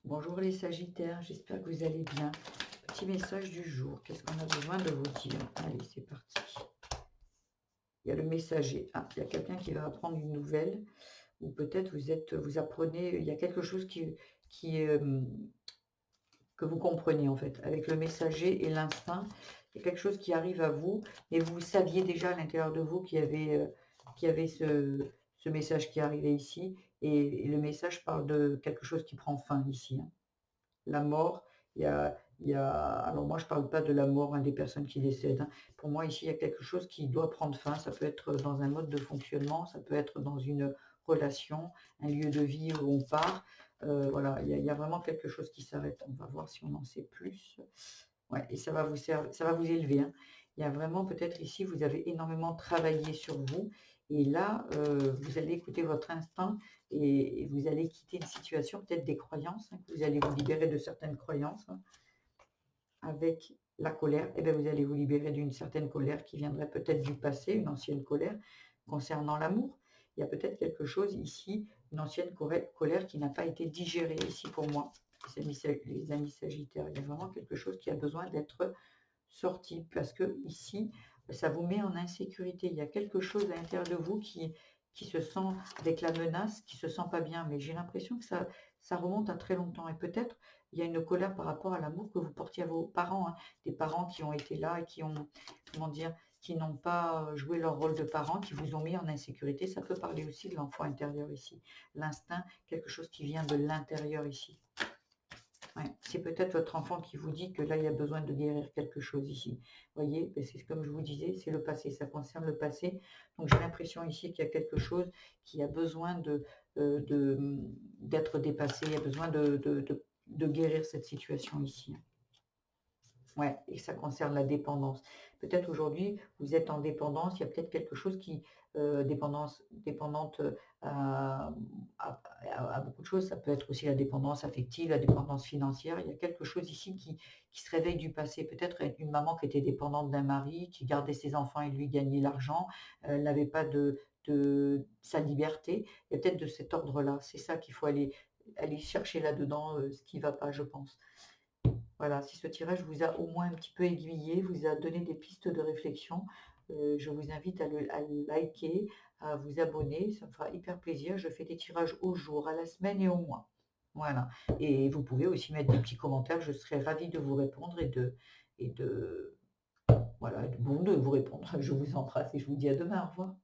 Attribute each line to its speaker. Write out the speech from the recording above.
Speaker 1: Bonjour les Sagittaires, j'espère que vous allez bien. Petit message du jour, qu'est-ce qu'on a besoin de vous dire? Allez, c'est parti. Il y a le messager. Ah, il y a quelqu'un qui va apprendre une nouvelle, ou peut-être vous apprenez, il y a quelque chose qui, que vous comprenez en fait. Avec le messager et l'instinct, il y a quelque chose qui arrive à vous, mais vous saviez déjà à l'intérieur de vous qu'il y avait ce message qui arrivait ici, et le message parle de quelque chose qui prend fin ici, hein. La mort, il y a alors moi je parle pas de la mort, hein, des personnes qui décèdent, hein. Pour moi ici, il y a quelque chose qui doit prendre fin. Ça peut être dans un mode de fonctionnement, ça peut être dans une relation, un lieu de vie où on part. Voilà, il y a vraiment quelque chose qui s'arrête. On va voir si on en sait plus. Ouais, et ça va vous élever, hein. Il y a vraiment peut-être ici, vous avez énormément travaillé sur vous, et là, vous allez écouter votre instinct, et vous allez quitter une situation, peut-être des croyances, hein, que vous allez vous libérer de certaines croyances, hein. Avec la colère, et bien vous allez vous libérer d'une certaine colère qui viendrait peut-être du passé, une ancienne colère concernant l'amour. Il y a peut-être quelque chose ici, une ancienne colère qui n'a pas été digérée ici pour moi, les amis sagittaires. Il y a vraiment quelque chose qui a besoin d'être sorti, parce que ici, ça vous met en insécurité. Il y a quelque chose à l'intérieur de vous qui se sent avec la menace, qui se sent pas bien. Mais j'ai l'impression que ça remonte à très longtemps, et peut-être il y a une colère par rapport à l'amour que vous portiez à vos parents, hein. Des parents qui ont été là et qui ont, comment dire, qui n'ont pas joué leur rôle de parents, qui vous ont mis en insécurité. Ça peut parler aussi de l'enfant intérieur ici. L'instinct, quelque chose qui vient de l'intérieur ici. Ouais, c'est peut-être votre enfant qui vous dit que là, il y a besoin de guérir quelque chose ici. Voyez? Ben, c'est comme je vous disais, c'est le passé, ça concerne le passé. Donc j'ai l'impression ici qu'il y a quelque chose qui a besoin d'être dépassé, il y a besoin de guérir cette situation ici. Ouais, et ça concerne la dépendance. Peut-être aujourd'hui, vous êtes en dépendance, il y a peut-être quelque chose qui, dépendante, à beaucoup de choses. Ça peut être aussi la dépendance affective, la dépendance financière. Il y a quelque chose ici qui se réveille du passé. Peut-être une maman qui était dépendante d'un mari, qui gardait ses enfants et lui gagnait l'argent, elle n'avait pas de sa liberté. Il y a peut-être de cet ordre-là. C'est ça qu'il faut aller chercher là-dedans, ce qui ne va pas, je pense. Voilà, si ce tirage vous a au moins un petit peu aiguillé, vous a donné des pistes de réflexion, je vous invite à le liker, à vous abonner, ça me fera hyper plaisir. Je fais des tirages au jour, à la semaine et au mois. Voilà, et vous pouvez aussi mettre des petits commentaires, je serai ravie de vous répondre, et de voilà, bon, de vous répondre. Je vous embrasse et je vous dis à demain. Au revoir.